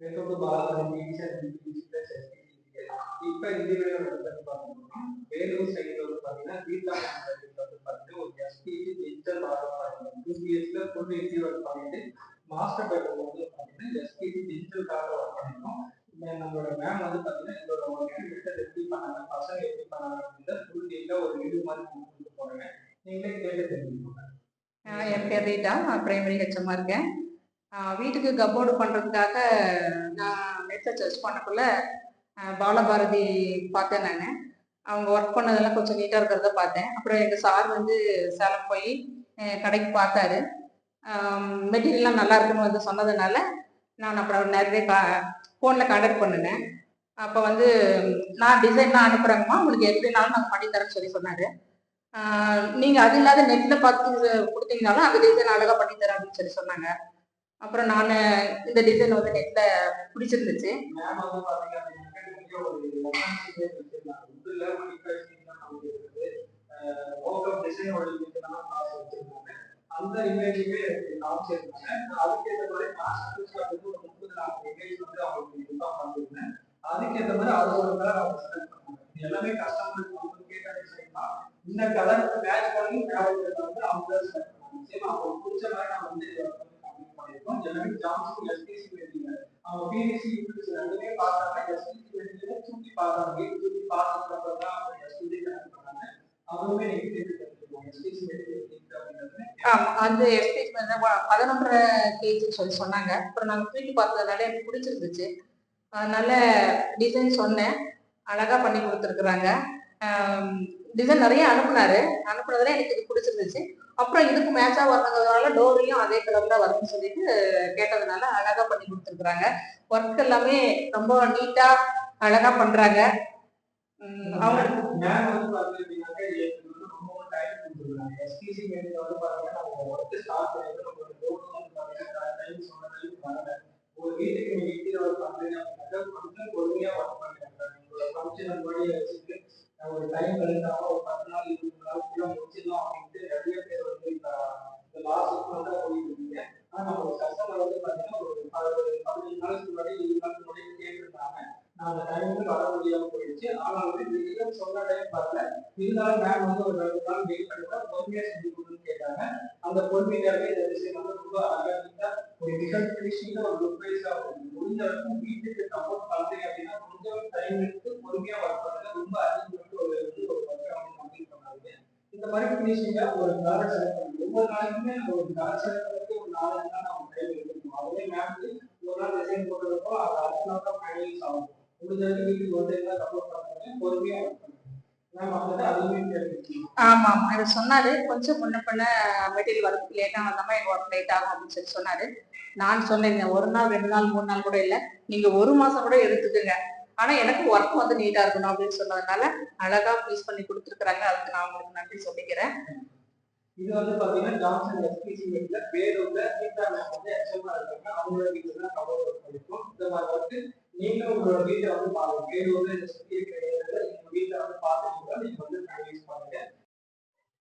Welcome to Balaji division plus இப்போ இந்த video வந்து பார்த்தீங்கன்னா வேலூர் சைடில் வந்து பார்த்தீங்கன்னா வீட்டில் வந்து பார்த்தீங்கன்னா ஒரு எஸ்பிசி டிஜிட்டல் ஆர்டர் பண்ணிருக்கோம் 2 BHK ஃபுல் இன்டீரியர் ஒர்க் பண்ணிட்டு மாஸ்டர் பெட்ரூம் வந்து பார்த்தீங்கன்னா எஸ்பிசி டிஜிட்டல் கார்டு ஒர்க் பண்ணிருக்கோம். நம்மளோட மேம் வந்து பார்த்தீங்கன்னா இதோட ஒர்க் மெத்தட் எப்படி பண்ணாங்க, பசங்க எப்படி பண்ணாங்க அப்படின்ற ஃபுல் டீட்டெயிலாக ஒரு வீடியோ மாதிரி கொடுத்துட்டு போறேங்க. நீங்களே கேட்டு தெரிஞ்சுக்கோங்க. என் பேர் ரீட்டா, நான் பிரைமரி ஹெச்எம்மா இருக்கேன். வீட்டுக்கு கப்போர்டு பண்ணுறதுக்காக நான் நெட்டில் சர்ச் பண்ணக்குள்ள பாலபாரதி பார்த்தேன். நான் அவங்க ஒர்க் பண்ணதெல்லாம் கொஞ்சம் நீட்டாக இருக்கிறத பார்த்தேன். அப்புறம் எங்கள் சார் வந்து சேலம் போய் கடைக்கு பார்த்தாரு. மெட்டீரியல்லாம் நல்லா இருக்குன்னு வந்து சொன்னதுனால நான் அப்புறம் நிறைய ஃபோனில் கான்டாக்ட் பண்ணினேன். அப்போ வந்து நான் டிசைன்லாம் அனுப்புகிறேங்கம்மா, உங்களுக்கு எப்படினாலும் நாங்கள் பண்ணித்தரேன்னு சொன்னார். நீங்கள் அது இல்லாத நெட்டில் பார்த்து கொடுத்தீங்கனாலும் அந்த டிசைன் அழகாக பண்ணித்தரேன் அப்படின்னு சொன்னாங்க. அப்புறம் நான் இந்த டிசைன் வந்து நெட்ல பிடிச்சிருந்துச்சு. அந்த இமேஜுமே காமிச்சிருந்தாங்க. அதுக்கேற்ற மாதிரி நான் வந்து ஒரு 30-40 இமேஜ் வந்து அவங்களுக்கு பண்ணிருந்தேன். அதுக்கேற்ற மாதிரி அதோட கலர் அவங்க செலக்ட் பண்ணாங்க. எல்லாமே கஸ்டமர் அவங்க கேட்ட டிசைன் தான். இந்த கலருக்கு மேட்ச் பண்ணி ஃபேவரட் வந்து அவங்க செலக்ட் பண்ணாங்க. சரி அவங்களுக்கு பிடிச்ச மாதிரி நான் வந்து பண்ணிருக்கோம். எல்லாமே ஜான்சன் எஸ்பிசி வெட்டிங்க. அவங்க பிவிசி யூபிசி ரெண்டுமே பார்த்தாங்க. எஸ்பிசி வெட்டிங்க சுத்தி பார்த்தாங்க. வீட்டு சுத்தி பார்த்ததுக்கு அப்புறம் தான் அவங்க எஸ்பிசி கனெக்ட் பண்ணாங்க. அவங்களுமே நீங்க தெரிஞ்சுக்கணும் எஸ்பிசி வெட்டி அந்த எஸ்பிசி வந்து 11.5 kg சொன்னாங்க. அப்புறம் நாங்கள் தூக்கி பார்த்ததுனால எனக்கு பிடிச்சிருந்துச்சு. அதனால டிசைன் சொன்னேன், அழகா பண்ணி கொடுத்துருக்குறாங்க. டிசைன் நிறைய அனுப்புனதுல எனக்கு இது பிடிச்சிருந்துச்சு. அப்புறம் இதுக்கு மேட்சா வரணுங்கிறதுனால டோரையும் அதே கலர்ல வரும்னு சொல்லிட்டு கேட்டதுனால அழகா பண்ணி கொடுத்துருக்குறாங்க. ஒர்க் எல்லாமே ரொம்ப நீட்டா அழகா பண்றாங்க. அவங்க வந்து பாத்தீங்கன்னா எஸ்பிசி வந்து பாத்தீங்கன்னா நம்ம ஒர்க் ஸ்டார்ட் பண்ணிட்டு நம்ம டோர் வந்து பாத்தீங்கன்னா டைம் சொன்ன டைம் வரல. ஒரு வீட்டுக்கு நீங்க இன்டீரியர் ஒர்க் பண்றீங்க அப்படின்னா கொஞ்சம் பொறுமையா ஒர்க் பண்ணுங்க. உங்களோட ஃபங்க்ஷன் படி வச்சுட்டு ஒரு டைம் எடுத்தாம ஒரு 10 நாள் 20 நாளுக்குள்ள முடிச்சிடலாம் அப்படின்ட்டு நிறைய பேர் வந்து இந்த லாஸ்ட் வந்து போயிட்டு இருக்கீங்க. ஆனா நம்ம கஸ்டமர் வந்து பாத்தீங்கன்னா ஒரு 15 நாளுக்கு முன்னாடி 20 நாளுக்கு முன்னாடி கேட்டிருந்தாங்க. நான் அந்த டைமுக்கு வர முடியாம போயிடுச்சு. ஆனாலும் நீங்க சொன்ன டைம் வரல. இருந்தாலும் மேம் வந்து ஒரு 2 நாள் வெயிட் பண்ணுங்க, பொறுமையா செஞ்சு கொடுன்னு கேட்டாங்க. அந்த பொறுமையாவே இந்த விஷயம் வந்து ரொம்ப அழகா ஒரு ரிசல்ட் ஃபினிஷிங்ல ஒரு லுக் வைஸா முடிஞ்ச வரைக்கும் வீட்டுக்கு சப்போர்ட் பண்றீங்க அப்படின்னா கொஞ்சம் டைம் எடுத்து பொறுமையா ஒர்க் பண்ணுங்க. ரொம்ப அதிகமாக ஒரு ஒர்க்கை வந்து கம்ப்ளீட் பண்ணாதீங்க. இந்த மாதிரி ஃபினிஷிங்கா ஒரு கலர் செலக்ட் பண்ணுங்க. ஒவ்வொரு நாளைக்குமே ஒரு கலர் செலக்ட் பண்ணி ஒரு 4 நாள் நம்ம டைம் எடுக்கணும். அதுவே மேம்க்கு ஒரு நாள் டிசைன் போட்டதுக்கோ அது அடுத்த நாள் தான் ஃபைனலைஸ் ஆகும். முடிஞ்ச வரைக்கும் வீட்டுக்கு வந்து சப்போர்ட் பண்ணுங்க, பொறுமையா ஒர்க் பண்ணுங்க. ஆமா அது சொன்னாரு. கொஞ்சம் முன்ன பண்ண மெட்டீரியல் வரதுக்கு லேட்டா வந்தாம எங்க ஒர்க் லேட் ஆகும் அப்படின்னு சொன்னாரு. நான் சொன்னேன் 1 நாள் 2 நாள் 3 நாள் கூட இல்லை, நீங்க 1 மாசம் கூட எடுத்துக்கங்க, ஆனா எனக்கு ஒர்க் வந்து நீட்டா இருக்கணும் அப்படின்னு சொன்னதுனால அழகா ப்ளீஸ் பண்ணி கொடுத்துருக்காங்க. அதுக்கு நான் உங்களுக்கு நன்றி சொல்லிக்கிறேன். இது வந்து பாத்தீங்கன்னா ஜான்சன் எஸ்பிசி வீட்ல வேலூர்ல கீதா மேம் வந்து எச்எம்ஆ இருக்காங்க. அவங்களோட வீட்டுல தான் கவர் ஒர்க் பண்ணிருக்கோம். இந்த மாதிரி வந்து நீங்களும் உங்களோட வீட்டை வந்து பாருங்க. வேலூர்ல இந்த சுத்தி இருக்கிற ஏரியால நீங்க வீட்டை வந்து பார்த்துட்டு நீங்க வந்து யூஸ் பண்ணுங்க.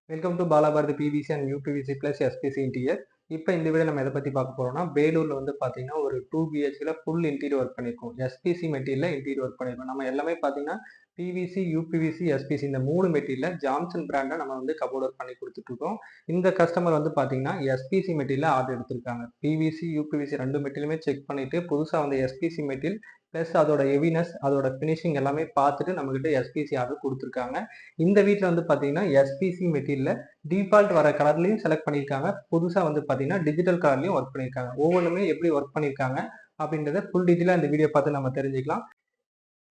Welcome to Balabharathi PVC and UPVC plus SPC interior. இப்போ இந்த வீடியோ நம்ம எதை பற்றி பார்க்க போறோம்னா, வேலூர்ல வந்து பார்த்தீங்கன்னா ஒரு 2 BHK ஃபுல் இன்டீரியர் ஒர்க் பண்ணியிருக்கோம். எஸ்பிசி மெட்டீரியல் இன்டீரியர் ஒர்க் பண்ணியிருக்கோம். நம்ம எல்லாமே பார்த்தீங்கன்னா பிவிசி, யூபிவிசி, எஸ்பிசி இந்த 3 மெட்டீரியல் ஜான்சன் பிராண்டை நம்ம வந்து கபோர்ட் ஒர்க் பண்ணி கொடுத்துட்டு இருக்கோம். இந்த கஸ்டமர் வந்து பார்த்தீங்கன்னா எஸ்பிசி மெட்டீரியல் ஆர்டர் எடுத்திருக்காங்க. பிவிசி, யூபிவிசி 2 மெட்டீரியலுமே செக் பண்ணிட்டு புதுசாக வந்து எஸ்பிசி மெட்டீரியல் ப்ளஸ் அதோட ஹெவினஸ் அதோட ஃபினிஷிங் எல்லாமே பார்த்துட்டு நம்மகிட்ட எஸ்பிசி ஆர்டர் கொடுத்துருக்காங்க. இந்த வீட்டில் வந்து பார்த்தீங்கன்னா எஸ்பிசி மெட்டீரியல் டிஃபால்ட் வர கலர்லையும் செலக்ட் பண்ணியிருக்காங்க. புதுசாக வந்து பார்த்தீங்கன்னா டிஜிட்டல் கலர்லையும் ஒர்க் பண்ணியிருக்காங்க. ஒவ்வொன்றுமே எப்படி ஒர்க் பண்ணியிருக்காங்க அப்படின்றத ஃபுல் டீட்டெயிலாக இந்த வீடியோ பார்த்து நம்ம தெரிஞ்சுக்கலாம்.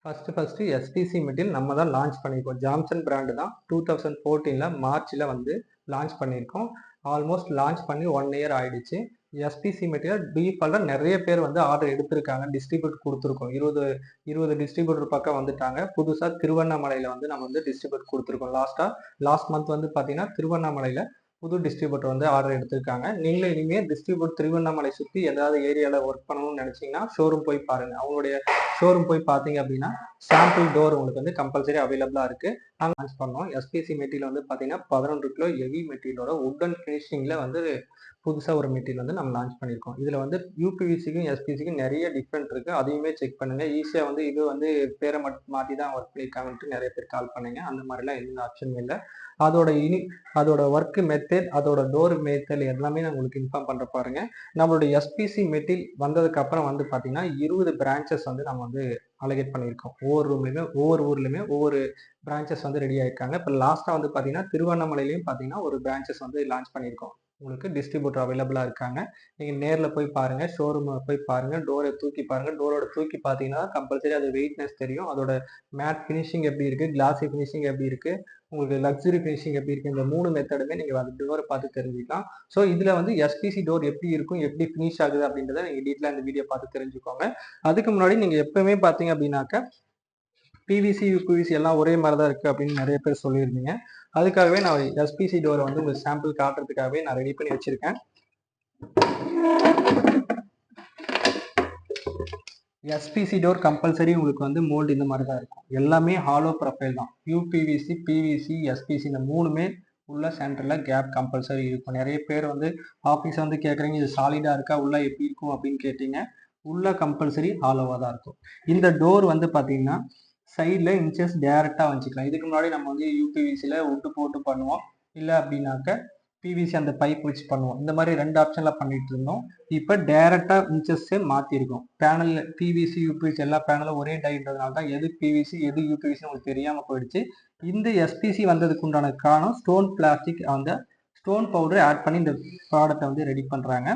ஃபர்ஸ்ட் எஸ்பிசி மெட்டீரியல் நம்ம தான் லான்ச் பண்ணியிருக்கோம். ஜான்சன் பிராண்டு தான் 2014 மார்ச்ல வந்து லான்ச் பண்ணியிருக்கோம். ஆல்மோஸ்ட் லான்ச் பண்ணி 1 இயர் ஆயிடுச்சு. எஸ்பிசி மெட்டீரியல் டீஃபால்ட்டாக நிறைய பேர் வந்து ஆர்டர் எடுத்திருக்காங்க. டிஸ்ட்ரிபியூட் கொடுத்துருக்கோம். 20 டிஸ்ட்ரிபியூட்டர் பக்கம் வந்துட்டாங்க. புதுசாக திருவண்ணாமலையில் வந்து நம்ம வந்து டிஸ்ட்ரிபியூட் கொடுத்துருக்கோம். லாஸ்ட் மந்த் வந்து பார்த்தீங்கன்னா திருவண்ணாமலையில் புது டிஸ்ட்ரிபியூட்டர் வந்து ஆர்டர் எடுத்திருக்காங்க. நீங்களும் இனிமேல் டிஸ்ட்ரிபியூட் திருவண்ணாமலை சுற்றி ஏதாவது ஏரியாவில் ஒர்க் பண்ணணும்னு நினச்சிங்கன்னா ஷோரூம் போய் பாருங்கள். அவங்களுடைய ஷோரூம் போய் பார்த்தீங்க அப்படின்னா சாம்பிள் டோர் உங்களுக்கு வந்து கம்பல்சரி அவைலபிளாக இருக்குது. நாங்கள் லான்ச் பண்ணோம். எஸ்பிசி மெட்டீரியல் வந்து பார்த்தீங்கன்னா 11 கிலோ ஹெவி மெட்டீரியலோட உட்டன் ஃபினிஷிங்கில் வந்து புதுசாக ஒரு மெட்டீரியல் வந்து நம்ம லான்ச் பண்ணியிருக்கோம். இதில் வந்து யூபிவிசிக்கும் எஸ்பிசிக்கும் நிறைய டிஃப்ரெண்ட் இருக்குது. அதையுமே செக் பண்ணுங்கள். ஈஸியாக வந்து இது வந்து பேரை மாற்றி தான் ஒர்க் பண்ணியிருக்காங்கன்ட்டு நிறைய பேர் கால் பண்ணுங்க. அந்த மாதிரிலாம் எந்த ஆப்ஷனும் இல்லை. அதோட ஒர்க் மெத்தட், அதோட டோர் மெத்தட் எல்லாமே நான் உங்களுக்கு இன்ஃபார்ம் பண்ணுற பாருங்க. நம்மளுடைய எஸ்பிசி மெட்டீரியல் வந்ததுக்கு அப்புறம் வந்து பார்த்தீங்கன்னா 20 பிரான்ச்சஸ் வந்து நம்ம வந்து அலகேட் பண்ணியிருக்கோம். ஒவ்வொரு ஊர்லையுமே ஒவ்வொரு பிரான்ச்சஸ் வந்து ரெடி ஆயிருக்காங்க. இப்போ லாஸ்ட்டாக வந்து பார்த்தீங்கன்னா திருவண்ணாமலையிலையும் பார்த்தீங்கன்னா ஒரு பிரான்ச்சஸ் வந்து லான்ச் பண்ணியிருக்கோம். உங்களுக்கு டிஸ்ட்ரிபியூட்டர் அவைலபிளாக இருக்காங்க. நீங்கள் நேரில் போய் பாருங்கள், ஷோரூமில் போய் பாருங்கள், டோரை தூக்கி பாருங்கள். டோரோட தூக்கி பார்த்தீங்கன்னா கம்பல்சரி அது வெயிட்னஸ் தெரியும். அதோட மேட் ஃபினிஷிங் எப்படி இருக்குது, கிளாஸி ஃபினிஷிங் எப்படி இருக்குது, உங்களுக்கு லக்ஸுரி ஃபினிஷிங் எப்படி இருக்குது, இந்த 3 மெத்தடுமே நீங்கள் அந்த டோரை பார்த்து தெரிஞ்சுக்கலாம். ஸோ இதில் வந்து எஸ்பிசி டோர் எப்படி இருக்கும், எப்படி ஃபினிஷ் ஆகுது அப்படின்றத நீங்கள் டீட்டெயிலாக இந்த வீடியோ பார்த்து தெரிஞ்சுக்கோங்க. அதுக்கு முன்னாடி நீங்கள் எப்பவுமே பார்த்தீங்க அப்படின்னாக்க பிவிசி யூபிவிசி எல்லாம் ஒரே மாதிரி தான் இருக்குது அப்படின்னு நிறைய பேர் சொல்லியிருந்தீங்க. அதுக்காகவே நான் எஸ்பிசி டோரை வந்து உங்களுக்கு சாம்பிள் காட்டுறதுக்காகவே நான் ரெடி பண்ணி வச்சிருக்கேன். எஸ்பிசி டோர் கம்பல்சரி உங்களுக்கு வந்து மோல்டு இந்த மாதிரி தான் இருக்கும். எல்லாமே ஹாலோ ப்ரொஃபைல் தான். யூபிவிசி, பிவிசி, எஸ்பிசி இந்த 3மே உள்ள சென்டரில் கேப் கம்பல்சரி இருக்கும். நிறைய பேர் வந்து ஆஃபீஸ் வந்து கேட்குறீங்க இது சாலிடாக இருக்கா, உள்ள எப்படி இருக்கும் அப்படின்னு கேட்டீங்க. உள்ள கம்பல்சரி ஹாலோவாக தான் இருக்கும். இந்த டோர் வந்து பார்த்தீங்கன்னா சைடில் இன்ச்சஸ் டேரெக்டாக வச்சுக்கலாம். இதுக்கு முன்னாடி நம்ம வந்து யூபிவிசியில் விட்டு போட்டு பண்ணுவோம், இல்லை அப்படின்னாக்க பிவிசி அந்த பைப் வச்சு பண்ணுவோம். இந்த மாதிரி 2 ஆப்ஷனில் பண்ணிட்டு இருந்தோம். இப்போ டேரெக்டாக இன்ச்சஸே மாற்றிருக்கோம். பேனலில் பிவிசி யூபிவிசி எல்லா பேனலும் ஒரே டைன்றதுனால தான் எது பிவிசி எது யூபிவிசி உங்களுக்கு தெரியாமல் போயிடுச்சு. இந்த எஸ்பிசி வந்ததுக்கு உண்டான காரணம் ஸ்டோன் பிளாஸ்டிக் அந்த ஸ்டோன் பவுடர் ஆட் பண்ணி இந்த ப்ராடக்டை வந்து ரெடி பண்ணுறாங்க.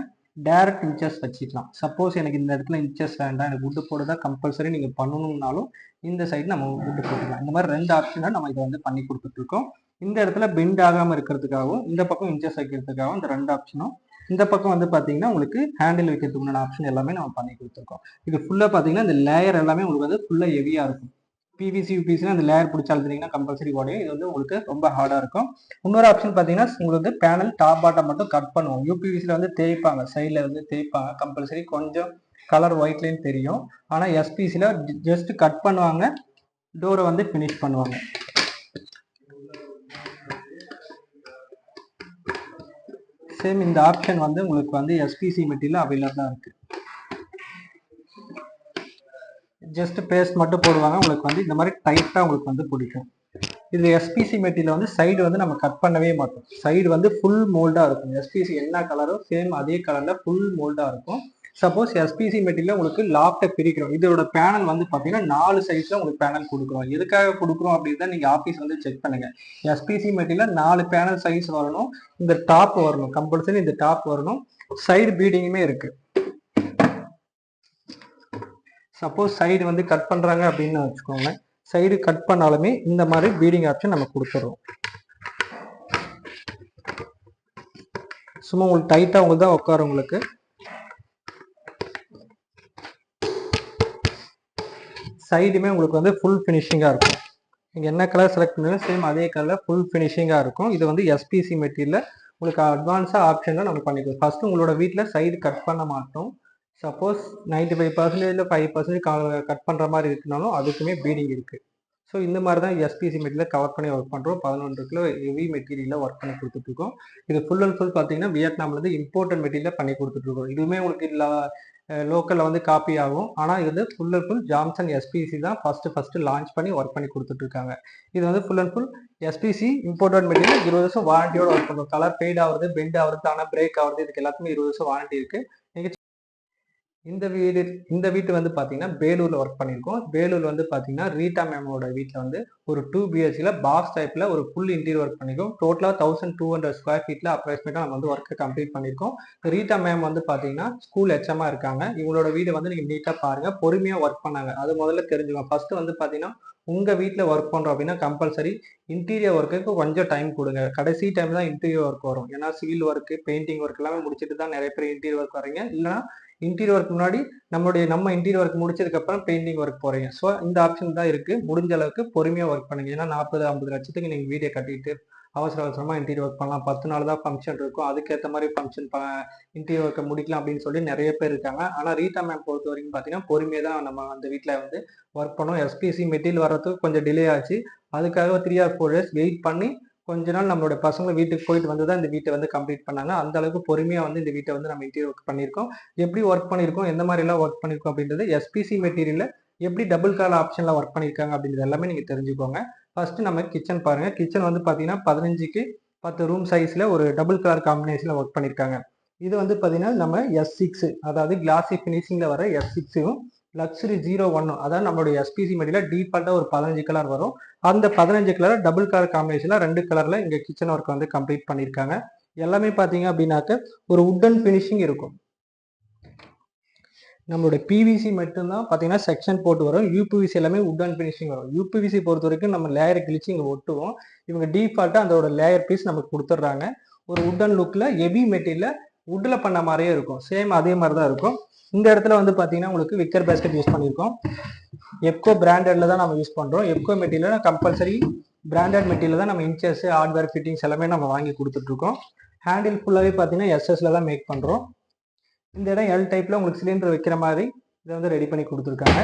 டைரக்ட் இன்ச்சஸ் வச்சுக்கலாம். சப்போஸ் எனக்கு இந்த இடத்துல இன்ச்சஸ் வேண்டாம், எனக்கு வுட்டு போட்டு தான் கம்பல்சரி நீங்கள் பண்ணணும்னாலும் இந்த சைடு நம்ம வுட்டு போட்டுக்கலாம். இந்த மாதிரி 2 ஆப்ஷனாக நம்ம இதை வந்து பண்ணி கொடுத்துட்ருக்கோம். இந்த இடத்துல பெண்ட் ஆகாமல் இருக்கிறதுக்காகவும் இந்த பக்கம் இன்ச்சஸ் வைக்கிறதுக்காகவும் இந்த 2 ஆப்ஷனும், இந்த பக்கம் வந்து பார்த்தீங்கன்னா உங்களுக்கு ஹேண்டில் வைக்கிறதுக்கு உண்டான ஆப்ஷன் எல்லாமே நம்ம பண்ணி கொடுத்துருக்கோம். இது ஃபுல்லாக பார்த்தீங்கன்னா இந்த லேயர் எல்லாமே உங்களுக்கு வந்து ஃபுல்லாக ஹெவியாக இருக்கும். பிவிசி யூபிசினா அந்த லேயர் பிடிச்சி அழுத்தினீங்கன்னா கம்பல்சரி உடையும். இது வந்து உங்களுக்கு ரொம்ப ஹார்டாக இருக்கும். இன்னொரு ஆப்ஷன் பார்த்தீங்கன்னா உங்களுக்கு வந்து பேனல் டாப் பாட்டம் மட்டும் கட் பண்ணுவோம். யூபிவிசியில் வந்து தேய்ப்பாங்க, சைடில் வந்து தேய்ப்பாங்க. கம்பல்சரி கொஞ்சம் கலர் ஒயிட் லைன் தெரியும். ஆனால் எஸ்பிசியில் ஜஸ்ட் கட் பண்ணுவாங்க, டோரை வந்து ஃபினிஷ் பண்ணுவாங்க. சேம் இந்த ஆப்ஷன் வந்து உங்களுக்கு வந்து எஸ்பிசி மெட்டீரியல் அவைலபிளாக இருக்குது. ஜஸ்ட் பேஸ்ட் மட்டும் போடுவாங்க. உங்களுக்கு வந்து இந்த மாதிரி டைட்டாக உங்களுக்கு வந்து பிடிக்கும். இது எஸ்பிசி மெட்டீரியல் வந்து சைடு வந்து நம்ம கட் பண்ணவே மாட்டோம். சைடு வந்து ஃபுல் மோல்டாக இருக்கும். எஸ்பிசி என்ன கலரோ சேம் அதே கலரில் ஃபுல் மோல்டாக இருக்கும். சப்போஸ் எஸ்பிசி மெட்டீரியல் உங்களுக்கு லாப்டை பிரிக்கிறோம். இதோட பேனல் வந்து பார்த்தீங்கன்னா 4 சைஸில் உங்களுக்கு பேனல் கொடுக்குறோம். எதுக்காக கொடுக்குறோம் அப்படின்னு தான் நீங்கள் ஆஃபீஸ் வந்து செக் பண்ணுங்க. எஸ்பிசி மெட்டீரியல் 4 பேனல் சைஸ் வரணும். இந்த டாப் வரணும், கம்பல்சரி இந்த டாப் வரணும். சைடு பீடிங்குமே இருக்கு. சப்போஸ் சைடு வந்து கட் பண்ணுறாங்க அப்படின்னு வச்சுக்கோங்க. சைடு கட் பண்ணாலுமே இந்த மாதிரி பீடிங் ஆப்ஷன் நம்ம கொடுத்துறோம். சும்மா உங்களுக்கு டைட்டாக உங்களுக்கு தான் உட்காரும். உங்களுக்கு சைடுமே உங்களுக்கு வந்து ஃபுல் ஃபினிஷிங்காக இருக்கும். நீங்கள் என்ன கலர் செலக்ட் பண்ணாலும் சேம் அதே கலரில் ஃபுல் ஃபினிஷிங்காக இருக்கும். இது வந்து எஸ்பிசி மெட்டீரியலில் உங்களுக்கு அட்வான்ஸாக ஆப்ஷன் தான் நம்ம பண்ணிக்கலாம். ஃபஸ்ட்டு உங்களோட வீட்டில் சைடு கட் பண்ண மாட்டோம். சப்போஸ் 95% 5% கட் பண்ணுற மாதிரி இருக்குனாலும் அதுக்குமே பீடிங் இருக்குது. ஸோ இந்த மாதிரி தான் எஸ்பிசி மெட்டீரியல் கவர் பண்ணி ஒர்க் பண்ணுறோம். 11 கிலோ ஹெவி மெட்டீரியலில் ஒர்க் பண்ணி கொடுத்துட்ருக்கோம். இது ஃபுல் அண்ட் ஃபுல் பார்த்தீங்கன்னா வியட்நாம்லேருந்து இம்போர்ட்டட் மெட்டீரியல் பண்ணி கொடுத்துட்ருக்கோம். இதுவுமே உங்களுக்கு லோக்கலில் வந்து காப்பி ஆகும். ஆனால் இது வந்து full and full Jameson SPC தான் ஃபஸ்ட்டு லான்ச் பண்ணி ஒர்க் பண்ணி கொடுத்துட்ருக்காங்க. இது வந்து full and full SPC imported material 20 வருஷம் வாரண்டியோட ஒர்க் பண்ணுறோம். கலர் ஃபேட் ஆகுறது, பெண்ட் ஆகுறது, ஆனால் பிரேக் ஆகுறது, இதுக்கு எல்லாத்துக்குமே 20 வருஷம் வாரண்டி இருக்குது. நீங்கள் இந்த வீட்டு வந்து பார்த்தீங்கன்னா வேலூரில் ஒர்க் பண்ணியிருக்கோம். வேலூர் வந்து பார்த்தீங்கன்னா ரீட்டா மேமோட வீட்டில் வந்து ஒரு 2 பிஹெச்சில் பாக்ஸ் டைப்பில் ஒரு ஃபுல் இன்டீரியர் ஒர்க் பண்ணியிருக்கோம். டோட்டலாக 1200 ஸ்கொயர் ஃபீட்டில் அப்ராக்சிமேட்டாக நம்ம வந்து ஒர்க்கை கம்ப்ளீட் பண்ணியிருக்கோம். ரீட்டா மேம் வந்து பார்த்தீங்கன்னா ஸ்கூல் ஹெச்எம்மாக இருக்காங்க. இவங்களோட வீடு வந்து நீங்கள் நீட்டாக பாருங்கள், பொறுமையாக ஒர்க் பண்ணாங்க. அது முதல்ல தெரிஞ்சுக்கோங்க. ஃபர்ஸ்ட் வந்து பார்த்தீங்கன்னா உங்கள் வீட்டில் ஒர்க் பண்ணுறோம் அப்படின்னா கம்பல்சரி இன்டீரியர் ஒர்க்குக்கு கொஞ்சம் டைம் கொடுங்க. கடைசி டைம் தான் இன்டீரியர் ஒர்க் வரும். ஏன்னா சிவில் ஒர்க்கு, பெயிண்டிங் ஒர்க் எல்லாமே முடிச்சுட்டு தான் நிறைய பேர் இன்டீரியர் ஒர்க் வரீங்க. இல்லைனா இன்டீரியர் ஒர்க் முன்னாடி நம்ம இன்டீரியர் ஒர்க் முடிச்சதுக்கப்புறம் பெயிண்டிங் ஒர்க் போகிறீங்க. ஸோ இந்த ஆப்ஷன் தான் இருக்குது. முடிஞ்ச அளவுக்கு பொறுமையாக ஒர்க் பண்ணுங்க. ஏன்னா 40-50 லட்சத்துக்கு நீங்கள் வீடியோ கட்டிட்டு அவசர அவசரமாக இன்டீரியர் ஒர்க் பண்ணலாம், 10 நாள் தான் ஃபங்க்ஷன் இருக்கும், அதுக்கேற்ற மாதிரி இன்டீரியர் ஒர்க்கை முடிக்கலாம் அப்படின்னு சொல்லி நிறைய பேர் இருக்காங்க. ஆனால் ரீட்டா மேம் பொறுத்த வரைக்கும் பார்த்தீங்கன்னா பொறுமையாக தான் நம்ம அந்த வீட்டில் வந்து ஒர்க் பண்ணோம். எஸ்பிசி மெட்டீரியல் வர்றதுக்கு கொஞ்சம் டிலே ஆச்சு. அதுக்காக 3 or 4 days வெயிட் பண்ணி கொஞ்ச நாள் நம்மளோட பசங்க வீட்டுக்கு போயிட்டு வந்து தான் இந்த வீட்டை வந்து கம்ப்ளீட் பண்ணாங்க. அந்த அளவுக்கு பொறுமையாக வந்து இந்த வீட்டை வந்து நம்ம இன்டீரியர் ஒர்க் பண்ணியிருக்கோம். எப்படி ஒர்க் பண்ணியிருக்கோம், எந்த மாதிரிலாம் ஒர்க் பண்ணியிருக்கோம் அப்படின்றது எஸ்பிசி மெட்டீரியலில் எப்படி டபுள் கலர் ஆப்ஷனில் ஒர்க் பண்ணியிருக்காங்க அப்படின்றது எல்லாமே நீங்கள் தெரிஞ்சுக்கோங்க. ஃபர்ஸ்ட் நம்ம கிச்சன் பாருங்க. கிச்சன் வந்து பார்த்தீங்கன்னா 15க்கு 10 ரூம் சைஸில் ஒரு டபுள் கலர் காம்பினேஷனில் ஒர்க் பண்ணியிருக்காங்க. இது வந்து பார்த்தீங்கன்னா நம்ம S6 அதாவது கிளாசி ஃபினிஷிங்கில் வர S6ம் லக்ஸரி 01 அதாவது நம்மளுடைய எஸ்பிசி மெட்டீரியல் டீஃபால்ட்டாக ஒரு 15 கலர் வரும். அந்த 15 கலர் டபுள் கலர் காம்பினேஷனில் 2 கலரில் இங்கே கிச்சன் ஒர்க் வந்து கம்ப்ளீட் பண்ணியிருக்காங்க. எல்லாமே பார்த்தீங்க அப்படின்னாக்க ஒரு உட்டன் ஃபினிஷிங் இருக்கும். நம்மளோட பிவிசி மட்டும்தான் பார்த்தீங்கன்னா செக்ஷன் போட்டு வரும். யூபிவிசி எல்லாமே உட்டன் ஃபினிஷிங் வரும். யூபிவிசி பொறுத்த வரைக்கும் நம்ம லேயர் கிழிச்சு இங்கே ஒட்டுவோம். இவங்க டீஃபால்ட்டாக அதோட லேயர் பீஸ் நமக்கு கொடுத்துட்றாங்க. ஒரு உட்டன் லுக்கில் ஹெவி மெட்டீரியல் உட்டில் பண்ண மாதிரியே இருக்கும். சேம் அதே மாதிரி தான் இருக்கும். இந்த இடத்துல வந்து பார்த்தீங்கன்னா உங்களுக்கு விக்கர் பேஸ்கெட் யூஸ் பண்ணியிருக்கோம். எப்கோ பிராண்டட்ல தான் நம்ம யூஸ் பண்ணுறோம். எப்கோ மெட்டீரியல் கம்பல்சரி பிராண்டட் மெட்டீரியல் தான் நம்ம இன்ச்சஸ் ஹார்ட்வேர் ஃபிட்டிங்ஸ் எல்லாமே நம்ம வாங்கி கொடுத்துட்ருக்கோம். ஹேண்டில் ஃபுல்லாகவே பார்த்தீங்கன்னா எஸ்எஸ்ல தான் மேக் பண்ணுறோம். இந்த இடம் எல் டைப்ல உங்களுக்கு சிலிண்டர் வைக்கிற மாதிரி இதை வந்து ரெடி பண்ணி கொடுத்துருக்காங்க.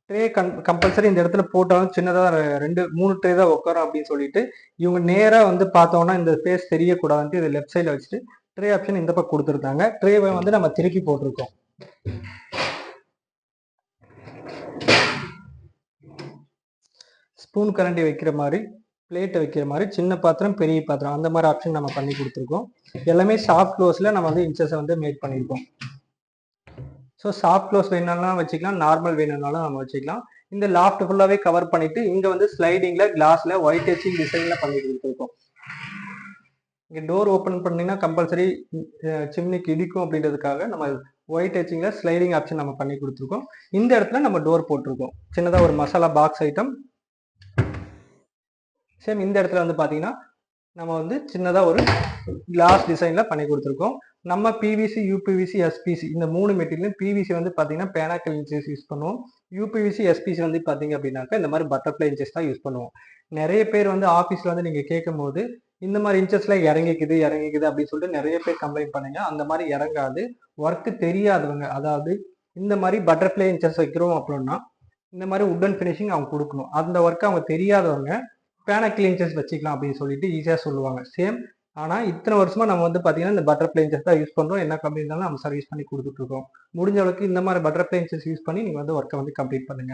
ட்ரே கம்பல்சரி இந்த இடத்துல போட்டாலும் சின்னதாக 2-3 ட்ரே தான் உட்காரும் அப்படின்னு சொல்லிட்டு இவங்க நேராக வந்து பார்த்தோம்னா இந்த ஃபேஸ் தெரியக்கூடாதுன்ட்டு இதை லெஃப்ட் சைடில் வச்சுட்டு ட்ரே ஆப்ஷன் இந்த பக்கம் கொடுத்துருக்காங்க. ட்ரேவை வந்து நம்ம திருப்பி போட்டிருக்கோம். ஸ்பூன் கரண்டி வைக்கிற மாதிரி, பிளேட்டை வைக்கிற மாதிரி, சின்ன பாத்திரம் பெரிய பாத்திரம் அந்த மாதிரி ஆப்ஷன் நம்ம பண்ணி கொடுத்துருக்கோம். எல்லாமே சாஃப்ட் க்ளோஸில் நம்ம வந்து இன்ச்சஸை வந்து மேக் பண்ணியிருக்கோம். ஸோ சாஃப்ட் க்ளோஸ் வேணும்னாலும் வச்சுக்கலாம், நார்மல் வேணும்னாலும் நம்ம வச்சுக்கலாம். இந்த லாஃப்ட் ஃபுல்லாகவே கவர் பண்ணிட்டு இங்கே வந்து ஸ்லைடிங்கில் கிளாஸில் ஒயிட் டச்சிங் டிசைனில் பண்ணி கொடுத்துருக்கோம். இங்கே டோர் ஓப்பன் பண்ணிங்கன்னா கம்பல்சரி சிம்னிக்கு இடிக்கும் அப்படின்றதுக்காக நம்ம ஒயிட் டச்சிங்கில் ஸ்லைடிங் ஆப்ஷன் நம்ம பண்ணி கொடுத்துருக்கோம். இந்த இடத்துல நம்ம டோர் போட்டிருக்கோம். சின்னதாக ஒரு மசாலா பாக்ஸ் ஐட்டம். சேம் இந்த இடத்துல வந்து பார்த்தீங்கன்னா நம்ம வந்து சின்னதாக ஒரு கிளாஸ் டிசைனில் பண்ணி கொடுத்துருக்கோம். நம்ம பிவிசி, யூபிவிசி, எஸ்பிசி இந்த 3 மெட்டீரியலும் பிவிசி வந்து பார்த்தீங்கன்னா பேனாக்கல் இன்ச்சஸ் யூஸ் பண்ணுவோம். யூபிவிசி, எஸ்பிசி வந்து பார்த்தீங்க அப்படின்னாக்கா இந்த மாதிரி பட்டர்ஃப்ளை இன்ச்சஸ் தான் யூஸ் பண்ணுவோம். நிறைய பேர் வந்து ஆஃபீஸில் வந்து நீங்கள் கேட்கும் போது இந்த மாதிரி இன்ச்சஸ்ல இறங்கிக்குது அப்படின்னு சொல்லிட்டு நிறைய பேர் கம்ப்ளைண்ட் பண்ணுங்க. அந்த மாதிரி இறங்காது. ஒர்க்கு தெரியாதவங்க, அதாவது இந்த மாதிரி பட்டர்ஃப்ளை இன்ச்சஸ் வைக்கிறோம் அப்படின்னா இந்த மாதிரி உட்டன் ஃபினிஷிங் அவங்க கொடுக்கணும். அந்த ஒர்க்கு அவங்க தெரியாதவங்க பேனாக்கல் இன்ச்சஸ் வச்சுக்கலாம் அப்படின்னு சொல்லிட்டு ஈஸியாக சொல்லுவாங்க. சேம் ஆனால் இத்தனை வருஷமா நம்ம வந்து பார்த்தீங்கன்னா இந்த பட்டர்ஃப்ளை இன்ச்சஸ் தான் யூஸ் பண்ணுறோம். என்ன கம்பெனி இருந்தாலும் நம்ம சர்வீஸ் பண்ணி கொடுத்துட்ருக்கோம். முடிஞ்ச அளவுக்கு இந்த மாதிரி பட்டர்ஃப்ளை இன்ச்சஸ் யூஸ் பண்ணி நீங்கள் வந்து ஒர்க்கை வந்து கம்ப்ளீட் பண்ணுங்க.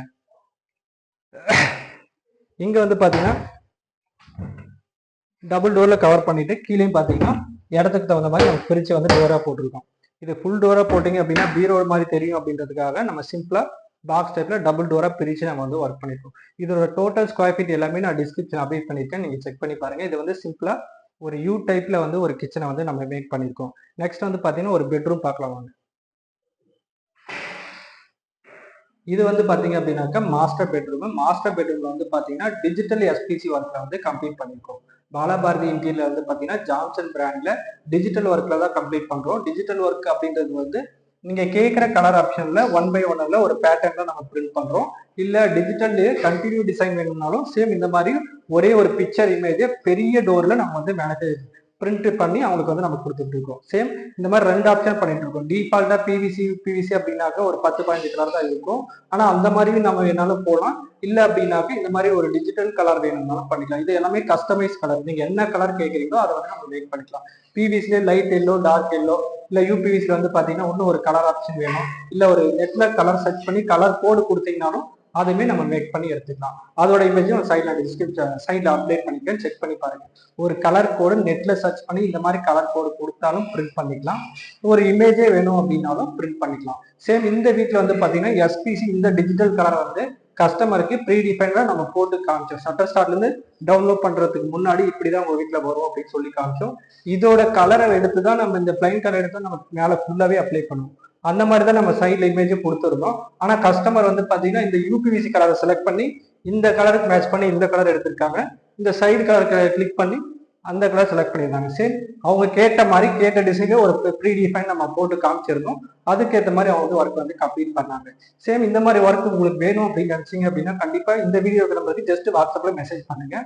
இங்கே வந்து பார்த்தீங்கன்னா டபுள் டோரில் கவர் பண்ணிட்டு கீழே பார்த்தீங்கன்னா இடத்துக்கு தகுந்த மாதிரி நம்ம பிரித்து வந்து டோராக போட்டிருக்கோம். இது ஃபுல் டோராக போட்டிங்க அப்படின்னா பீரோ மாதிரி தெரியும் அப்படின்றதுக்காக நம்ம சிம்பிளாக பாக்ஸ் டைப்ல டபுள் டோரா பிரிச்சு நம்ம வந்து ஒர்க் பண்ணிருக்கோம். இதோட டோட்டல் ஸ்கொயர் ஃபீட் எல்லாமே நான் டிஸ்கிரிப்ஷன் அப்டேட் பண்ணிருக்கேன், நீங்க செக் பண்ணி பாருங்க. இது வந்து சிம்பிளா ஒரு யூ டைப்ல வந்து ஒரு கிச்சனை வந்து நம்ம மேக் பண்ணிருக்கோம். நெக்ஸ்ட் வந்து பாத்தீங்கன்னா ஒரு பெட்ரூம் பார்க்கலாம் வாங்க. இது வந்து பாத்தீங்க அப்படின்னாக்கா மாஸ்டர் பெட்ரூம். மாஸ்டர் பெட்ரூம்ல வந்து பாத்தீங்கன்னா டிஜிட்டல் எஸ்பிசி ஒர்க்ல வந்து கம்ப்ளீட் பண்ணிருக்கோம். பாலாபாரதி இன்டீரியர்ல வந்து பாத்தீங்கன்னா ஜான்சன் பிராண்ட்ல டிஜிட்டல் ஒர்க்ல தான் கம்ப்ளீட் பண்றோம். டிஜிட்டல் ஒர்க் அப்படின்றது வந்து நீங்க கேட்குற கலர் ஆப்ஷன்ல 1/1 ஒரு பேட்டர்ன்ல நம்ம பிரிண்ட் பண்றோம். இல்ல டிஜிட்டல் கண்டினியூ டிசைன் வேணும்னாலும் சேம் இந்த மாதிரி ஒரே ஒரு பிக்சர் இமேஜ் பெரிய டோர்ல நம்ம வந்து பிரிண்ட் பண்ணி அவங்களுக்கு வந்து நம்ம கொடுத்துட்டு இருக்கோம். சேம் இந்த மாதிரி 2 ஆப்ஷன் பண்ணிட்டு இருக்கோம். டிஃபால்ட்டா பிவிசி அப்படின்னாக்க ஒரு 10-15 கலர் தான் இருக்கும். ஆனா அந்த மாதிரி நம்ம வேணாலும் போகலாம். இல்ல அப்படின்னாக்க இந்த மாதிரி ஒரு டிஜிட்டல் கலர் வேணும்னாலும் பண்ணிக்கலாம். இது எல்லாமே கஸ்டமைஸ் கலர். நீங்க என்ன கலர் கேட்குறீங்களோ அதை வந்து நம்ம மேக் பண்ணிக்கலாம். பிவிசில லைட் எல்லோ, டார்க் எல்லோ, இல்ல யூபிவிசில வந்து பாத்தீங்கன்னா இன்னும் ஒரு கலர் ஆப்ஷன் வேணும், இல்ல ஒரு நெட்ல கலர் சர்ச் பண்ணி கலர் கோடு கொடுத்தீங்கன்னாலும் அதுவுமே நம்ம மேக் பண்ணி எடுத்துக்கலாம். அதோட இமேஜும் சைட்ல டிஸ்கிரிப்ஷன் சைட்ல அப்டேட் பண்ணிக்கிறேன், செக் பண்ணி பாருங்க. ஒரு கலர் கோடு நெட்ல சர்ச் பண்ணி இந்த மாதிரி கலர் கோடு கொடுத்தாலும் பிரிண்ட் பண்ணிக்கலாம். ஒரு இமேஜே வேணும் அப்படின்னாலும் பிரிண்ட் பண்ணிக்கலாம். சேம் இந்த வீட்டில் வந்து பாத்தீங்கன்னா எஸ்பிசி இந்த டிஜிட்டல் கலர் வந்து கஸ்டமருக்கு ப்ரீ டிஃபைன்டா நம்ம போட்டு காமிச்சோம். ஷட்டர் ஸ்டார்ட்ல இருந்து டவுன்லோட் பண்றதுக்கு முன்னாடி இப்படிதான் உங்க வீட்டுல வரும் அப்படின்னு சொல்லி காமிச்சோம். இதோட கலரை எடுத்துதான் நம்ம இந்த பிளைன் கலர் எடுத்து நம்ம மேல ஃபுல்லாவே அப்ளை பண்ணுவோம். அந்த மாதிரி தான் நம்ம சைட்ல இமேஜ் கொடுத்துருந்தோம். ஆனா கஸ்டமர் வந்து பாத்தீங்கன்னா இந்த யூபிவிசி கலரை செலக்ட் பண்ணி இந்த கலருக்கு மேட்ச் பண்ணி இந்த கலர் எடுத்திருக்காங்க. இந்த சைடு கலர் கிளிக் பண்ணி அந்த கலர் செலக்ட் பண்ணியிருந்தாங்க. சரி, அவங்க கேட்ட மாதிரி கேட்ட டிசைனே ஒரு ப்ரீ டிஃபைன் நம்ம போட்டு காமிச்சிருந்தோம். அதுக்கேற்ற மாதிரி அவங்க வந்து ஒர்க் வந்து கம்ப்ளீட் பண்ணாங்க. சேம் இந்த மாதிரி ஒர்க் உங்களுக்கு வேணும் அப்படின்னு நினைச்சீங்க அப்படின்னா கண்டிப்பா இந்த வீடியோக்கு நம்மளுக்கு ஜஸ்ட் வாட்ஸ்அப்ல மெசேஜ் பண்ணுங்க.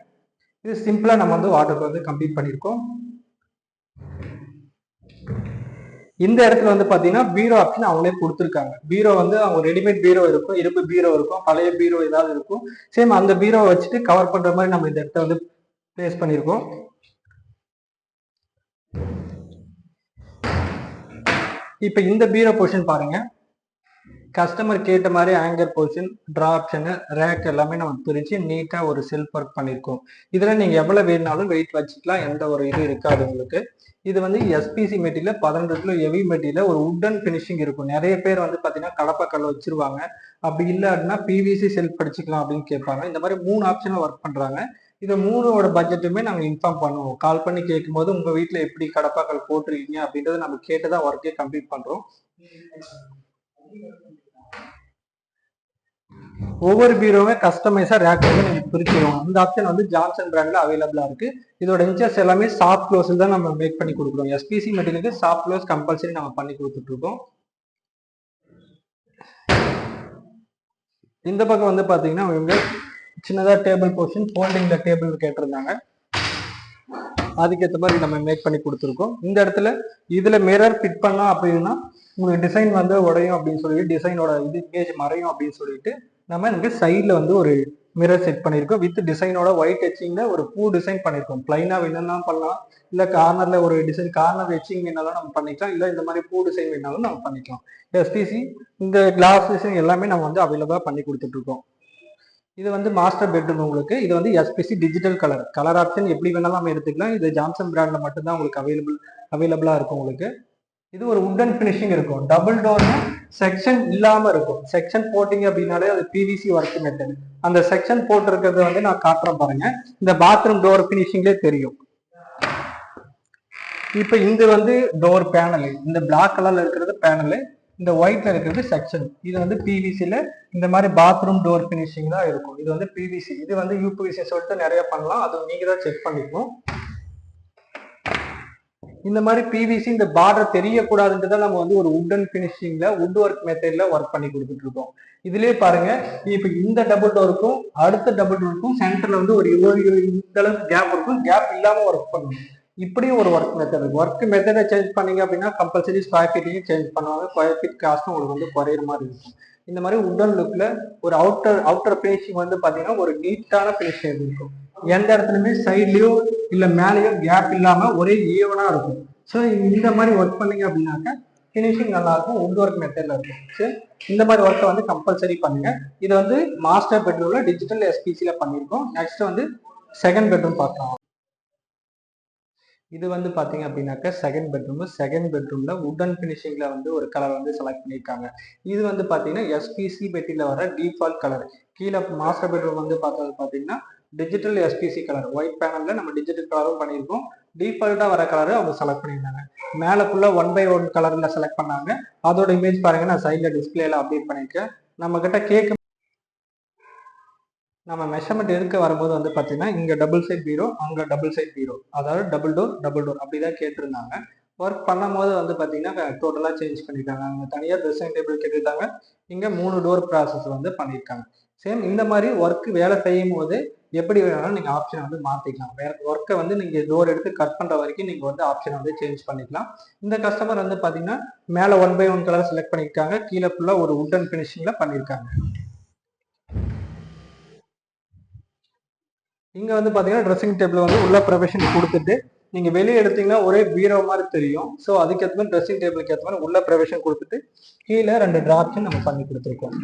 இது சிம்பிளா நம்ம வந்து ஆர்டர் வந்து கம்ப்ளீட் பண்ணியிருக்கோம். இந்த இடத்துல வந்து பாத்தீங்கன்னா பீரோ ஆப்ஷன் அவங்களே கொடுத்துருக்காங்க. பீரோ வந்து அவங்க ரெடிமேட் பீரோ இருக்கும், இரும்பு பீரோ இருக்கும், பழைய பீரோ ஏதாவது இருக்கும். சேம் அந்த பீரோ வச்சுட்டு கவர் பண்ற மாதிரி நம்ம இந்த இடத்த வந்து பிளேஸ் பண்ணியிருக்கோம். இப்ப இந்த பீரோ பொசிஷன் பாருங்க. கஸ்டமர் கேட்ட மாதிரி anchor position, draw option, rack எல்லாமே நம்ம பிரிச்சு நீட்டா ஒரு செல்ஃப் ஒர்க் பண்ணியிருக்கோம். இதுல நீங்க எவ்வளவு வேணாலும் வெயிட் வச்சுக்கலாம், எந்த ஒரு இது இருக்காது உங்களுக்கு. இது வந்து SPC material 12 kilo heavy material, ஒரு உட்டன் பினிஷிங் இருக்கும். நிறைய பேர் வந்து பாத்தீங்கன்னா கடப்பக்கல் வச்சிருவாங்க. அப்படி இல்லை அப்படின்னா பிவிசி செல்ஃப் படிச்சுக்கலாம் அப்படின்னு கேட்பாங்க. இந்த மாதிரி 3 ஆப்ஷன்ல ஒர்க் பண்றாங்க. இது 3ஓட பட்ஜெட்டுமே நாங்க இன்ஃபார்ம் பண்ணுவோம். கால் பண்ணி கேட்கும் போது உங்க வீட்டுல எப்படி கடப்பாக்கல் போட்டிருக்கீங்க அப்படின்றத நம்ம கேட்டுதான் ஒர்க்கே கம்ப்ளீட் பண்றோம். ஒவ்வொரு பீரோவே கஸ்டமைஸா ரேக் வந்து நீங்க பிரிச்சிருவோம். இந்த ஆப்ஷன் வந்து ஜான்சன் பிராண்ட்ல அவைலபிளா இருக்கு. இதோட இன்ச்சஸ் எல்லாமே சாஃப்ட் க்ளோஸ் தான் நம்ம மேக் பண்ணி கொடுக்குறோம். எஸ்பிசி மெட்டீரியலுக்கு சாஃப்ட் க்ளோஸ் கம்பல்சரி நம்ம பண்ணி கொடுத்துட்டு இருக்கோம். இந்த பக்கம் வந்து பாத்தீங்கன்னா இவங்க சின்னதா டேபிள் போர்ஷன் ஃபோல்டிங்ல டேபிள் கேட்டிருந்தாங்க. அதுக்கேற்ற மாதிரி நம்ம மேக் பண்ணி கொடுத்துருக்கோம். இந்த இடத்துல இதுல மிரர் ஃபிட் பண்ணா அப்படின்னா உங்களுக்கு டிசைன் வந்து உடையும் அப்படின்னு சொல்லிட்டு டிசைனோட இது இமேஜ் மறையும் அப்படின்னு சொல்லிட்டு நம்ம இங்க சைட்ல வந்து ஒரு மிரர் செட் பண்ணியிருக்கோம். வித் டிசைனோட ஒயிட் எச்சிங்ல ஒரு பூ டிசைன் பண்ணியிருக்கோம். பிளைனா வேணும்னாலும் பண்ணலாம், இல்ல கார்னர்ல ஒரு டிசைன் கார்னர் எச்சிங் வேணாலும் நம்ம பண்ணிக்கலாம், இல்ல இந்த மாதிரி பூ டிசைன் வேணாலும் நம்ம பண்ணிக்கலாம். எஸ்பிசி இந்த கிளாஸ் டிசைன் எல்லாமே நம்ம வந்து அவைலபிளா பண்ணி கொடுத்துட்டு இருக்கோம். இது வந்து மாஸ்டர் பெட்ரூம் உங்களுக்கு. இது வந்து எஸ்பிசி டிஜிட்டல் கலர் ஆப்ஷன் எப்படி வேணாலும் நம்ம எடுத்துக்கலாம். இது ஜான்சன் பிராண்ட்ல மட்டும்தான் உங்களுக்கு அவைலபிளா இருக்கும் உங்களுக்கு. இது ஒரு உட்டன் பினிஷிங் இருக்கும். டபுள் டோர் செக்ஷன் இல்லாம இருக்கும். செக்ஷன் போட்டீங்க அப்படின்னாலே அது பிவிசி ஒர்க் மெத்தட். அந்த செக்ஷன் போட்டிருக்கிறத வந்து நான் காட்டுறேன் பாருங்க. இந்த பாத்ரூம் டோர் பினிஷிங்லேயே தெரியும். இப்ப இந்த வந்து டோர் பேனல், இந்த பிளாக் கலர்ல இருக்கிறது பேனல், இந்த ஒயிட்ல இருக்கிறது செக்ஷன். இது வந்து பிவிசில இந்த மாதிரி பாத்ரூம் டோர் பினிஷிங் தான் இருக்கும். இது வந்து பிவிசி, இது வந்து யூபிவிசி சொல்லிட்டு நிறைய பண்ணலாம். அது நீங்க தான் செக் பண்ணிக்கணும். இந்த மாதிரி பிவிசி இந்த பார்டர் தெரியக்கூடாதுன்றதான் நம்ம வந்து ஒரு உட்டன் பினிஷிங்ல வுட் ஒர்க் மெத்தட்ல ஒர்க் பண்ணி கொடுத்துட்டு இருக்கோம். இதுலயே பாருங்க, இப்ப இந்த டபுள் டோருக்கும் அடுத்த டபுள் டோருக்கும் சென்டர்ல வந்து ஒரு இந்த அளவுக்கு கேப் இருக்கும். கேப் இல்லாம ஒர்க் பண்ணணும். இப்படியும் ஒரு ஒர்க் மெத்தட். ஒர்க் மெத்தடை சேஞ்ச் பண்ணீங்க அப்படின்னா கம்பல்சரி ஸ்கொயர் ஃபீட்டையும் சேஞ்ச் பண்ணுவாங்க. ஸ்கொயர் ஃபீட் காஸ்ட்டும் உங்களுக்கு வந்து குறையிற மாதிரி இருக்கும். இந்த மாதிரி உட்டன் லுக்ல ஒரு அவுட்டர் பினிஷிங் வந்து பாத்தீங்கன்னா ஒரு நீட்டான பினிஷிங் இருக்கும். எந்த இடத்துலயுமே சைட்லயோ இல்ல மேலேயோ கேப் இல்லாம ஒரே ஈவனா இருக்கும். ஸோ இந்த மாதிரி ஒர்க் பண்ணீங்க அப்படின்னாக்க ஃபினிஷிங் நல்லா இருக்கும். வுட் ஒர்க் மெத்தட்ல இருக்கும். சரி, இந்த மாதிரி ஒர்க்கை வந்து கம்பல்சரி பண்ணுங்க. இது வந்து மாஸ்டர் பெட்ரூம்ல டிஜிட்டல் எஸ்பிசில பண்ணியிருக்கோம். நெக்ஸ்ட் வந்து செகண்ட் பெட்ரூம் பார்க்கலாம். இது வந்து பாத்தீங்க அப்படின்னாக்க செகண்ட் பெட்ரூம்ல உட்டன் பினிஷிங்ல வந்து ஒரு கலர் வந்து செலக்ட் பண்ணியிருக்காங்க. இது வந்து பாத்தீங்கன்னா எஸ்பிசி பெட்டில வர டிஃபால்ட் கலர். கீழே மாஸ்டர் பெட்ரூம் வந்து பார்த்தது பாத்தீங்கன்னா டிஜிட்டல் எஸ்பிசி கலர், ஒயிட் பேனல்ல நம்ம டிஜிட்டல் கலரும் பண்ணியிருக்கோம். டிஃபால்ட்டா வர கலர் அவங்க செலக்ட் பண்ணியிருந்தாங்க. மேல ஃபுல்லா 1/1 கலர்ல செலக்ட் பண்ணாங்க. அதோட இமேஜ் பாருங்க, நான் சைட்ல டிஸ்பிளேல அப்டேட் பண்ணிருக்கேன். நம்ம கிட்ட கேட்க நம்ம மெஷர்மெண்ட் எடுக்க வரும்போது வந்து பாத்தீங்கன்னா இங்க டபுள் சைட் பீரோ, அங்க டபுள் சைட் பீரோ, அதாவது டபுள் டோர் அப்படிதான் கேட்டிருந்தாங்க. ஒர்க் பண்ணும் போது வந்து பாத்தீங்கன்னா டோட்டலா சேஞ்ச் பண்ணிட்டாங்க. அங்க தனியா ட்ரெஸ்ஸிங் டேபிள் கேட்டுட்டாங்க, இங்க 3 டோர் ப்ராசஸ் வந்து பண்ணியிருக்காங்க. சேம் இந்த மாதிரி ஒர்க் வேலை செய்யும் போது எப்படி வேணாலும் நீங்க ஆப்ஷன் வந்து மாத்திக்கலாம். வேற ஒர்க்கை வந்து நீங்க டோர் எடுத்து கட் பண்ற வரைக்கும் நீங்க வந்து ஆப்ஷன் வந்து சேஞ்ச் பண்ணிக்கலாம். இந்த கஸ்டமர் வந்து பாத்தீங்கன்னா மேல 1/1 கலர் செலக்ட் பண்ணிருக்காங்க, கீழே ஃபுல்லா ஒரு உட்டன் பினிஷிங்ல பண்ணிருக்காங்க. இங்க வந்து பாத்தீங்கன்னா ட்ரெஸ்ஸிங் டேபிள் வந்து உள்ள ப்ரொவிஷன் கொடுத்துட்டு நீங்க வெளியே எடுத்தீங்கன்னா ஒரே பீரோ மாதிரி தெரியும். ஸோ அதுக்கேற்ற மாதிரி ட்ரெஸ்ஸிங் டேபிளுக்கு ஏற்ற மாதிரி உள்ள ப்ரொவிஷன் கொடுத்துட்டு கீழே 2 டிராப்ஷன் நம்ம பண்ணி கொடுத்துருக்கோம்.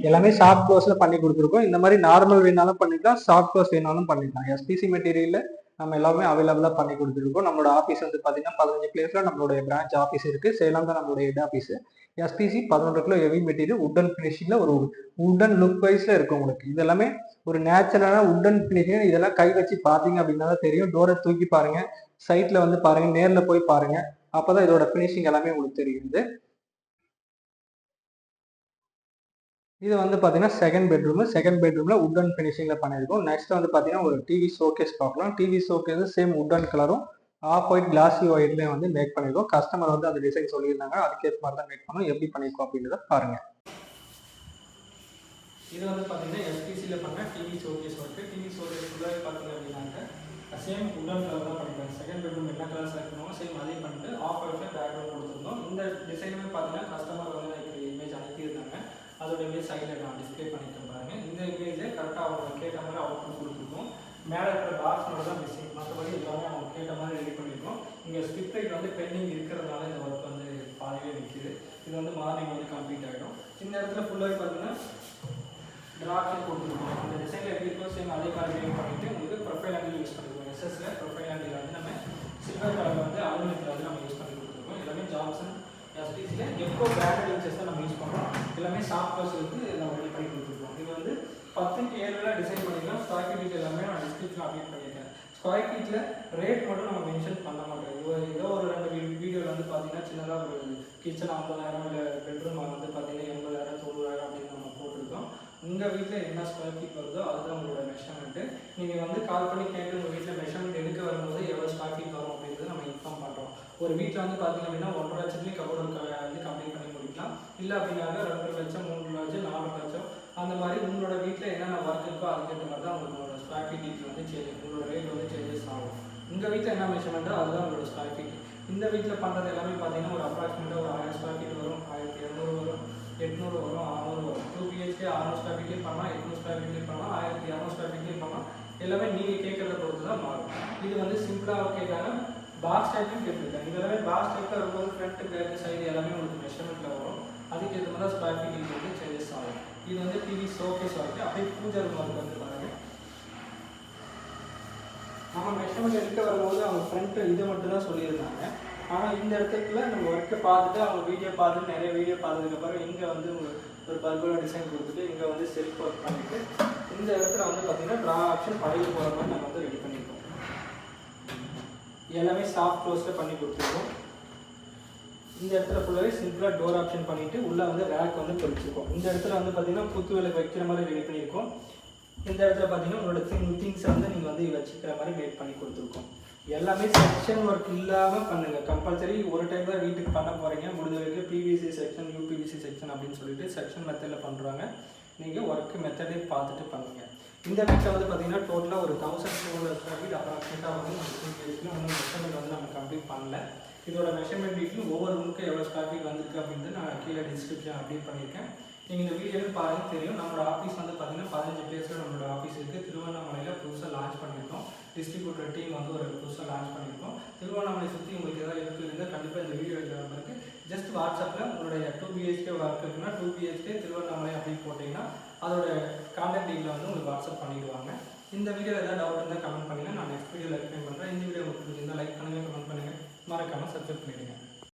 எல்லாமே சாஃப்ட் க்ளோஸ்ல பண்ணி கொடுத்துருக்கோம். இந்த மாதிரி நார்மல் வேணாலும் பண்ணிக்கலாம், சாஃப்ட் க்ளோஸ் வேணாலும் பண்ணிக்கலாம். எஸ்பிசி மெட்டீரியல்ல நம்ம எல்லாமே அவைலபிளா பண்ணி கொடுத்துருக்கோம். நம்மளோட ஆஃபீஸ் வந்து பாத்தீங்கன்னா 15 பிளேஸ்ல நம்மளுடைய பிரான்ச் ஆஃபீஸ் இருக்கு. சேலம் தான் நம்மளுடைய head office. SPC 11 kilo heavy material wooden பினிஷிங்ல ஒரு உட்டன் லுக் வைஸ்ல இருக்கும் உங்களுக்கு. இது எல்லாமே ஒரு நேச்சுரலான உட்டன் பினிஷிங். இதெல்லாம் கை வச்சு பாத்தீங்க அப்படின்னா தான் தெரியும். டோரை தூக்கி பாருங்க, சைட்ல வந்து பாருங்க, நேர்ல போய் பாருங்க, அப்பதான் இதோட பினிஷிங் எல்லாமே உங்களுக்கு தெரியுது. இது வந்து பார்த்தீங்கன்னா செகண்ட் பெட்ரூமில் உட்டன் ஃபினிஷிங்கில் பண்ணியிருக்கோம். நெக்ஸ்ட் வந்து பார்த்தீங்கன்னா ஒரு டிவி ஷோகேஸ் பார்க்கலாம். டிவி ஷோகேஸ் சேம் உட்டன் கலரும் ஆஃப் ஒயிட் கிளாசி ஒயிட்லேயே வந்து மேக் பண்ணியிருக்கோம். கஸ்டமர் வந்து அந்த டிசைன் சொல்லியிருந்தாங்க, அதுக்கேற்ற மாதிரி தான் மேக் பண்ணோம். எப்படி பண்ணியிருக்கோம் அப்படின்றத பாருங்கள். இது வந்து பார்த்தீங்கன்னா எஸ்பிசியில் பண்ண TV showcase work. TV showcase ஃபுல்லாகவே பார்த்தீங்க அப்படின்னாக்க சேம் உட்டன் கலர் தான் பண்ணியிருக்காங்க. செகண்ட் பெட்ரூம் என்ன கலர் செலக்ட் பண்ணுவோம் சேம் அதே பண்ணிட்டு ஆஃப் ஒயிட்டில் பேக்ரவுண்ட் கொடுத்துருந்தோம். இந்த டிசைனுமே பார்த்தீங்கன்னா கஸ்டமர் வந்து எனக்கு இமேஜ் அனுப்பியிருந்தாங்க. அதோட இமேஜ் சைடில் நான் டிஸ்பிளே பண்ணிட்டு பாருங்க. இந்த இமேஜை கரெக்டாக அவங்க கேட்ட மாதிரி அவுட்புட் கொடுத்துருக்கோம். மேலே இருக்கிற பாக்ஸ் மட்டும் தான் மிஸ்ஸிங், மற்றபடி எல்லாமே அவங்க கேட்ட மாதிரி ரெடி பண்ணியிருக்கோம். இங்கே ஸ்ட்ரிப் லைட் வந்து பெண்டிங் இருக்கிறதுனால இந்த ஒர்க் வந்து பாதியே நிற்கிது. இது வந்து மார்னிங் வந்து கம்ப்ளீட் ஆகிடும். இந்த இடத்துல ஃபுல்லாகவே பார்த்தீங்கன்னா ட்ராக்கில் கொடுத்துருக்கோம். இந்த டிசைனில் எப்படி இருக்கோ சேம் அதே மாதிரி மேக் பண்ணிவிட்டு உங்களுக்கு ப்ரொஃபைல் ஆங்கிள் யூஸ் பண்ணிருக்கோம். எஸ்எஸ்ல ப்ரொஃபைல் ஆங்கிள் வந்து நம்ம சில்வர் கலர் வந்து அலுமினியத்தில் வந்து நம்ம யூஸ் பண்ணி கொடுத்துருக்கோம். எல்லாமே ஜான்சன் எஸ்பிசியில் எக்கோ பிராண்டட் இன்ச்சஸ் தான் நம்ம யூஸ் பண்ணுறோம். எல்லாமே சாஃப்ட் க்ளோஸ் வந்து நம்ம ரெடி பண்ணி கொடுத்துருக்கோம். இது வந்து 10க்கு 7 டிசைன் பண்ணிக்கலாம். ஸ்கொயர் ஃபீட் எல்லாமே நான் டிஸ்கிரிப்ஷன் அப்டேட் பண்ணியிருக்கேன். ஸ்கொயர் ஃபீட்டில் ரேட் மட்டும் நம்ம மென்ஷன் பண்ண மாட்டோம். ஏதோ ஒரு 2 வீடியோவில் வந்து பார்த்தீங்கன்னா சின்னதாக ஒரு கிச்சன் 50,000 இல்லை பெட்ரூம் வந்து பார்த்தீங்கன்னா 80,000 90,000 அப்படின்னு நம்ம போட்டிருக்கோம். உங்கள் வீட்டில் என்ன ஸ்கொயர் ஃபீட் வருதோ அதுதான் உங்களோட மெஷர்மெண்ட்டு. நீங்கள் வந்து கால் பண்ணி கேட்டு உங்கள் வீட்டில் மெஷர்மெண்ட் எடுக்க வரும்போது எவ்வளோ ஸ்கொயர் ஃபீட் வரும் அப்படின்றத நம்ம இன்ஃபார்ம் பண்ணுறோம். ஒரு வீட்டில் வந்து பார்த்தீங்க அப்படின்னா 1.5 லட்சத்துலேயும் கபோர்டு வந்து கம்ப்ளீட் பண்ணி முடிக்கலாம். இல்லை அப்படின்னாக்க 2 லட்சம் 3 லட்சம் 4 லட்சம் அந்த மாதிரி உங்களோட வீட்டில் என்னென்ன ஒர்க் இருக்கோ அதுக்கேற்ற மாதிரி தான் உங்களோட ஸ்கொயர் ஃபீட் வந்து சேஞ்ச், உங்களோட ரேட் வந்து சேஞ்சஸ் ஆகும். உங்கள் வீட்டில் என்ன மெஷர்மெண்ட்டோ அதுதான் உங்களோட ஸ்கொயர் ஃபீட். இந்த வீட்டில் பண்ணுறது எல்லாமே பார்த்தீங்கன்னா ஒரு அப்ராக்சிமேட்டாக ஒரு 1000 ஸ்கொயர் ஃபீட் வரும், 1200 வரும், 800 வரும், 600 வரும். 2 BHK 600 ஸ்கொயர் ஃபீட்லேயும் பண்ணலாம், 800 ஸ்கொயர் ஃபீட்லேயும் பண்ணலாம், 1200 ஸ்கொயர் ஃபீட்லேயும் பண்ணலாம். எல்லாமே நீங்கள் கேட்குறத பொறுத்து தான் மாறும். இது வந்து சிம்பிளாக கேட்காங்க பாக்ஸ் டைப்லையும் கேட்டிருக்கேன். இது எல்லாமே பாக்ஸ் டைப்பில் வரும்போது ஃப்ரண்ட் பேக் சைடு எல்லாமே உங்களுக்கு மெஷர்மெண்ட்டில் வரும். அதுக்கேற்ற மாதிரி ஸ்கொயர் ஃபீட் வந்து சேஞ்சஸ் ஆகும். இது வந்து டிவி ஷோகேஸ் வரைக்கும் அப்படியே பூஜை ரூம் ஒர்க் வந்து பாருங்கள். நம்ம மெஷர்மெண்ட் எடுக்க வரும்போது அவங்க ஃப்ரண்ட் இது மட்டும் தான் சொல்லியிருந்தாங்க. ஆனால் இந்த இடத்துக்குள்ள நம்ம ஒர்க்கை பார்த்துட்டு அவங்க வீடியோ பார்த்துட்டு நிறைய வீடியோ பார்த்ததுக்கப்புறம் இங்கே வந்து ஒரு பர்கோலா டிசைன் கொடுத்துட்டு இங்கே வந்து செல்ஃப் ஒர்க் பண்ணிவிட்டு இந்த இடத்துல வந்து பார்த்திங்கன்னா ட்ரா ஆப்ஷன் படையில் போகிற மாதிரி நம்ம வந்து ரெடி பண்ணியிருக்கோம். எல்லாமே சாஃப்ட் க்ளோஸில் பண்ணி கொடுத்துருக்கோம். இந்த இடத்துல ஃபுல்லாகவே சிம்பிளாக டோர் ஆப்ஷன் பண்ணிவிட்டு உள்ளே வந்து ரேக் வந்து பொறிச்சிருக்கோம். இந்த இடத்துல வந்து பார்த்திங்கன்னா குத்து விளக்கு வைக்கிற மாதிரி ரெடி பண்ணியிருக்கோம். இந்த இடத்துல பார்த்தீங்கன்னா உங்களோட திங்ஸை வந்து நீங்கள் வந்து வச்சுக்கிற மாதிரி மேக் பண்ணி கொடுத்துருக்கோம். எல்லாமே செக்ஷன் ஒர்க் இல்லாமல் பண்ணுங்கள். கம்பல்சரி ஒரு டைம் தான் வீட்டுக்கு பண்ண போகிறீங்க. முடிஞ்ச வரைக்கும் பிவிசி செக்ஷன் யூபிவிசி செக்ஷன் அப்படின்னு சொல்லிட்டு செக்ஷன் மெத்தடில் பண்ணுறாங்க. நீங்கள் ஒர்க் மெத்தடே பார்த்துட்டு பண்ணுங்கள். இந்த வீட்டில் வந்து பார்த்தீங்கன்னா டோட்டலாக ஒரு 1200 ஸ்கொயர் ஃபீட் அப்ராக்சிமேட்டாக வந்து நம்ம ஒன்றும் மெஷர்மெண்ட் வந்து நம்ம கம்ப்ளீட் பண்ணல. இதோட மெஷர்மெண்ட் டீட்டெயில் ஒவ்வொரு ரூமுக்கு எவ்வளோ ஸ்கொயர் ஃபீட் வந்திருக்கு அப்படின்னு நான் கீழே டிஸ்கிரிப்ஷன் அப்டேட் பண்ணியிருக்கேன். நீங்கள் இந்த வீடியோவில் பாருங்கள் தெரியும். நம்மளோட ஆஃபீஸ் வந்து பார்த்தீங்கன்னா 15 பிளேஸில் நம்மளோட ஆஃபீஸ் இருக்குது. திருவண்ணாமலையில் புதுசாக லான்ச் பண்ணியிருக்கோம். டிஸ்ட்ரிபியூட்டர் டீம் வந்து ஒரு புதுசாக லான்ச் பண்ணியிருக்கோம். திருவண்ணாமலை சுற்றி உங்களுக்கு ஏதாவது இருந்தால் கண்டிப்பாக இந்த வீடியோ இருக்கிறவங்களுக்கு ஜஸ்ட் வாட்ஸ்அப்பில் உங்களுடைய 2 BHK ஒர்க் இருக்குன்னா 2 BHK திருவண்ணாமலை அப்படின்னு போட்டிங்கன்னா அதோட கான்டாக்ட் டீட்டில் வந்து உங்களுக்கு வாட்ஸ்அப் பண்ணிடுவாங்க. இந்த வீடியோவில் ஏதாவது டவுட் இருந்தால் கமெண்ட் பண்ணுங்கள். நான் நெக்ஸ்ட் வீடியோவில் எக்ஸ்பிளைன் பண்ணுறேன். இந்த வீடியோ உங்களுக்கு பிடிச்சிருந்தால் லைக் பண்ணுங்கள், கமெண்ட் பண்ணுங்கள், மறக்காமல் சப்ஸ்கிரைப் பண்ணிவிடுங்க.